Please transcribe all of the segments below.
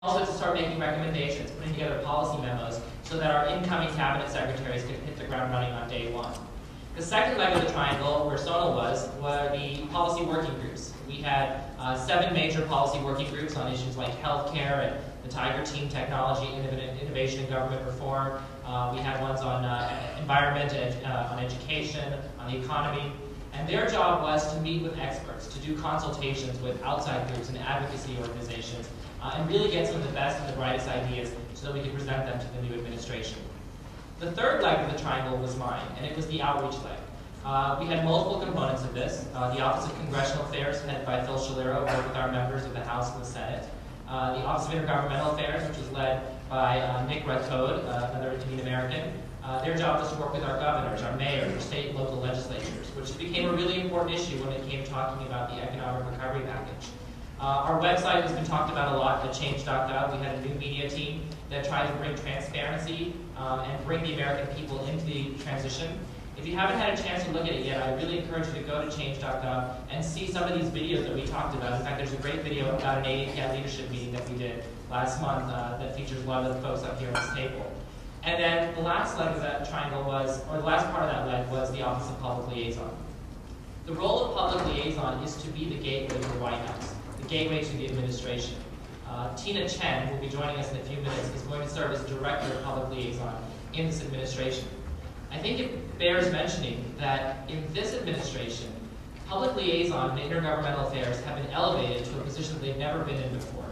Also to start making recommendations, putting together policy memos, so that our incoming cabinet secretaries could hit the ground running on day one. The second leg of the triangle, where Sonal was, were the policy working groups. We had 7 major policy working groups on issues like healthcare and the Tiger Team, technology, innovation, and government reform. We had ones on environment, on education, on the economy. And their job was to meet with experts, to do consultations with outside groups and advocacy organizations, and really get some of the best and the brightest ideas so that we could present them to the new administration. The third leg of the triangle was mine, and it was the outreach leg. We had multiple components of this. The Office of Congressional Affairs, headed by Phil Shalero, worked with our members of the House and the Senate. The Office of Intergovernmental Affairs, which was led by Nick Rathod, another Indian American. Their job was to work with our governors, our mayors, our state and local legislatures, which became a really important issue when it came talking about the economic recovery package. Our website has been talked about a lot at change.gov. We had a new media team that tried to bring transparency and bring the American people into the transition. If you haven't had a chance to look at it yet, I really encourage you to go to change.gov and see some of these videos that we talked about. In fact, there's a great video about an AAPI leadership meeting that we did last month that features a lot of the folks up here on this table. And then the last leg of that triangle was, or the last part of that leg was the Office of Public Liaison. The role of public liaison is to be the gateway to the White House, the gateway to the administration. Tina Chen, who will be joining us in a few minutes, is going to serve as Director of Public Liaison in this administration. I think it bears mentioning that in this administration, public liaison and intergovernmental affairs have been elevated to a position that they've never been in before.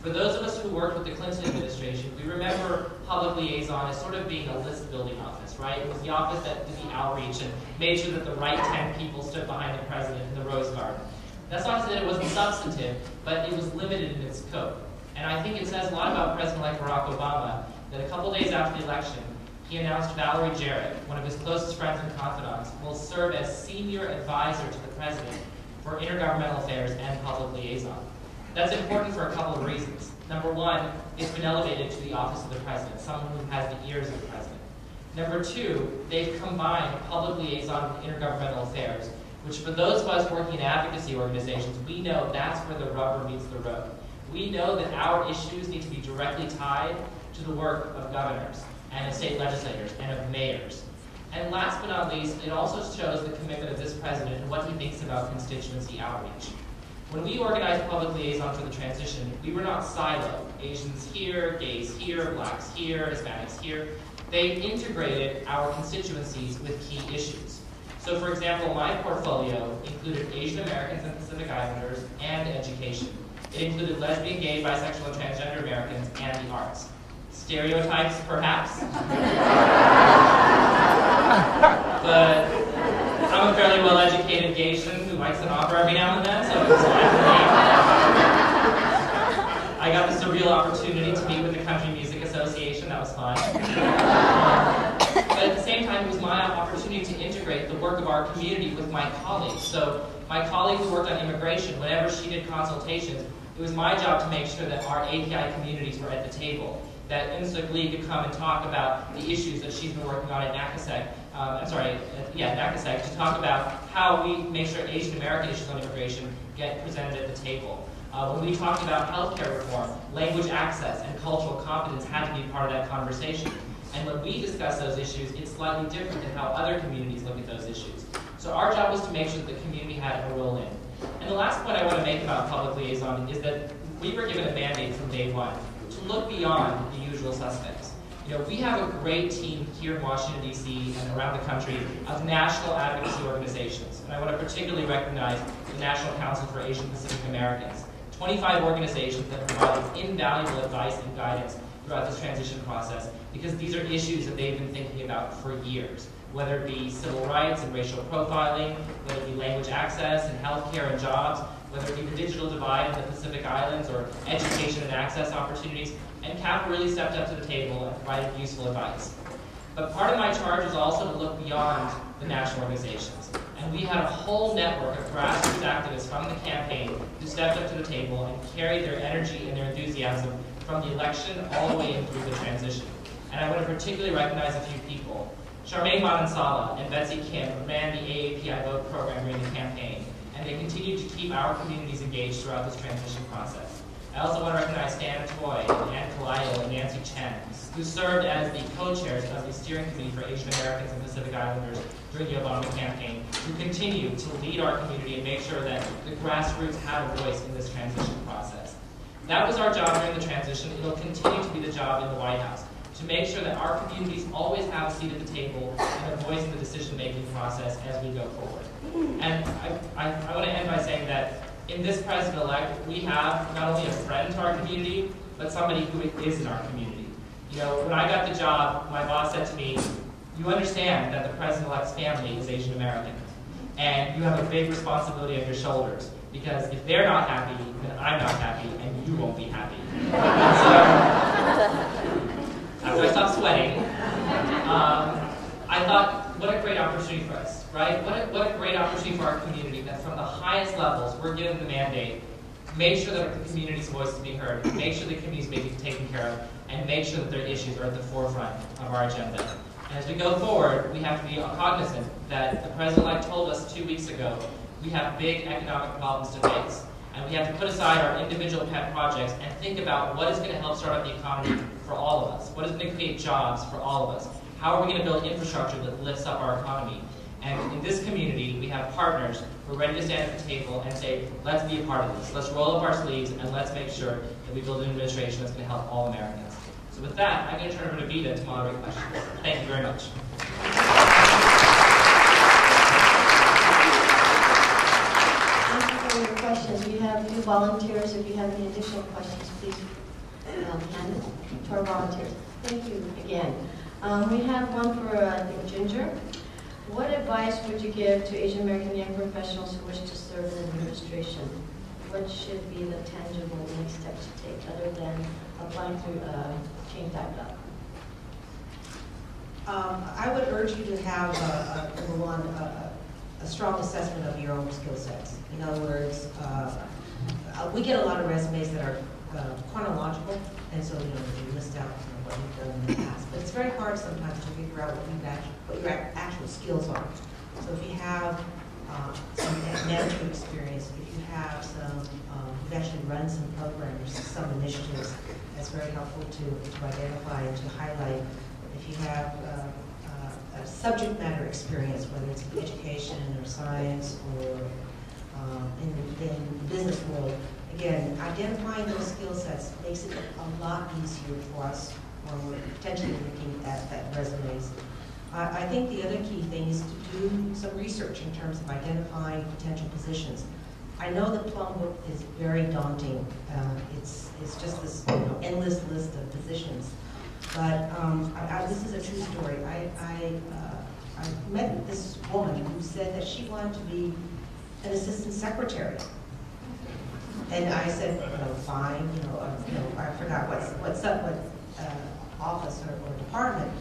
For those of us who worked with the Clinton administration, we remember public liaison as sort of being a list-building office, right? It was the office that did the outreach and made sure that the right 10 people stood behind the president in the Rose Garden. That's not to say that it wasn't substantive, but it was limited in its scope. And I think it says a lot about President-elect Barack Obama that a couple days after the election, he announced Valerie Jarrett, one of his closest friends and confidants, will serve as senior advisor to the president for intergovernmental affairs and public liaison. That's important for a couple of reasons. Number one, it's been elevated to the office of the president, someone who has the ears of the president. Number two, they've combined public liaison with intergovernmental affairs, which for those of us working in advocacy organizations, we know that's where the rubber meets the road. We know that our issues need to be directly tied to the work of governors and of state legislators and of mayors. And last but not least, it also shows the commitment of this president and what he thinks about constituency outreach. When we organized public liaison for the transition, we were not siloed. Asians here, gays here, blacks here, Hispanics here. They integrated our constituencies with key issues. So for example, my portfolio included Asian Americans and Pacific Islanders and education. It included lesbian, gay, bisexual, and transgender Americans and the arts. Stereotypes, perhaps. But I'm a fairly well-educated Gaysian who likes an opera every now and then, so it was fine for me. I got the surreal opportunity to meet with the Country Music Association. That was fun. But at the same time, it was my opportunity to integrate the work of our community with my colleagues. So my colleague who worked on immigration, whenever she did consultations, it was my job to make sure that our API communities were at the table, that Insuk Lee could come and talk about the issues that she's been working on at NACASEC, NACASEC, to talk about how we make sure Asian American issues on immigration get presented at the table. When we talked about healthcare reform, language access and cultural competence had to be part of that conversation. And when we discuss those issues, it's slightly different than how other communities look at those issues. So our job was to make sure that the community had a role in. And the last point I want to make about public liaison is that we were given a mandate from day one to look beyond the usual suspects. You know, we have a great team here in Washington, D.C. and around the country of national advocacy organizations. And I want to particularly recognize the National Council for Asian Pacific Americans. 25 organizations that provide invaluable advice and guidance throughout this transition process, because these are issues that they've been thinking about for years, whether it be civil rights and racial profiling, whether it be language access and healthcare and jobs, whether it be the digital divide in the Pacific Islands or education and access opportunities, and CAP really stepped up to the table and provided useful advice. But part of my charge is also to look beyond the national organizations. And we had a whole network of grassroots activists from the campaign who stepped up to the table and carried their energy and their enthusiasm from the election all the way in through the transition. And I want to particularly recognize a few people. Charmaine Manansala and Betsy Kim ran the AAPIVote program during the campaign, and they continue to keep our communities engaged throughout this transition process. I also want to recognize Stan Toy, Ann Kalayo, and Nancy Chen, who served as the co-chairs of the steering committee for Asian Americans and Pacific Islanders during the Obama campaign, who continue to lead our community and make sure that the grassroots have a voice in this transition process. That was our job during the transition. It'll continue to be the job in the White House, to make sure that our communities always have a seat at the table and a voice in the decision-making process as we go forward. And I want to end by saying that in this president-elect, we have not only a friend to our community, but somebody who is in our community. You know, when I got the job, my boss said to me, you understand that the president-elect's family is Asian American, and you have a big responsibility on your shoulders, because if they're not happy, then I'm not happy, and you won't be happy. So, after I stopped sweating, I thought, what a great opportunity for us, right? What a great opportunity for our community that from the highest levels, we're given the mandate, make sure that the community's voice is being heard, make sure the community is being taken care of, and make sure that their issues are at the forefront of our agenda. And as we go forward, we have to be cognizant that the president-elect told us 2 weeks ago, we have big economic problems to face. And we have to put aside our individual pet projects and think about what is going to help start up the economy for all of us. What is going to create jobs for all of us? How are we going to build infrastructure that lifts up our economy? And in this community, we have partners who are ready to stand at the table and say, let's be a part of this. Let's roll up our sleeves and let's make sure that we build an administration that's going to help all Americans. So with that, I'm going to turn it over to Vita to moderate questions. Thank you very much. Thank you for your questions. We have a few volunteers. If you have any additional questions, please hand it to our volunteers. Thank you again. We have one for, I think, Ginger. What advice would you give to Asian American young professionals who wish to serve in administration? What should be the tangible next steps to take other than applying through change.gov? I would urge you to have, number one, a strong assessment of your own skill sets. In other words, we get a lot of resumes that are chronological, and so you list out what you've done in the past. But it's very hard sometimes to figure out what your actual skills are. So if you have some management experience, if you have some, you've actually run some programs, some initiatives, that's very helpful to identify and to highlight. If you have a subject matter experience, whether it's in education or science or in the business world, again, identifying those skill sets makes it a lot easier for us when we're potentially looking at resumes. I think the other key thing is to do some research in terms of identifying potential positions. I know the Plum Book is very daunting. It's just this endless list of positions. But this is a true story. I met this woman who said that she wanted to be an assistant secretary. And I said, fine, I forgot what office or department.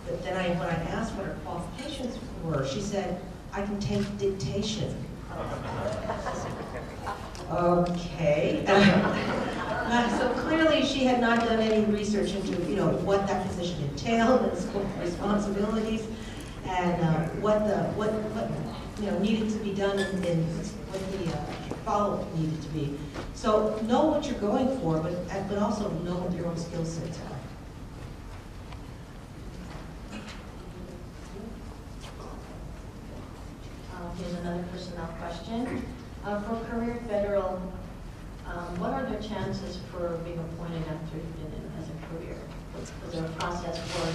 But then when I asked what her qualifications were, she said, I can take dictation. Okay. So clearly she had not done any research into what that position entailed and scope of responsibilities and what needed to be done and what the follow-up needed to be. So know what you're going for, but also know what your own skill sets are. Here's another personnel question. For career federal, what are the chances for being appointed after you've been in as a career? Is there a process for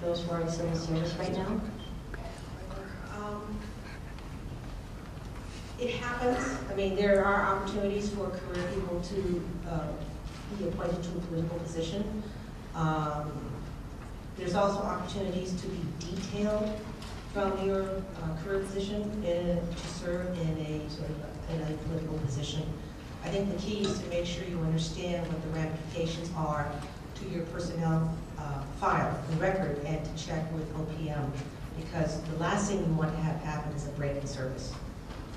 those who are in civil service right now? It happens. I mean, there are opportunities for career people to be appointed to a political position. There's also opportunities to be detailed from your career position to serve in a political position. I think the key is to make sure you understand what the ramifications are to your personnel file, the record, and to check with OPM, because the last thing you want to have happen is a break in service,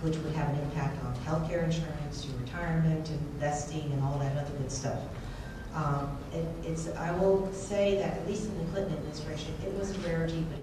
which would have an impact on healthcare insurance, your retirement, investing, and all that other good stuff. I will say that at least in the Clinton administration, it was a rarity, but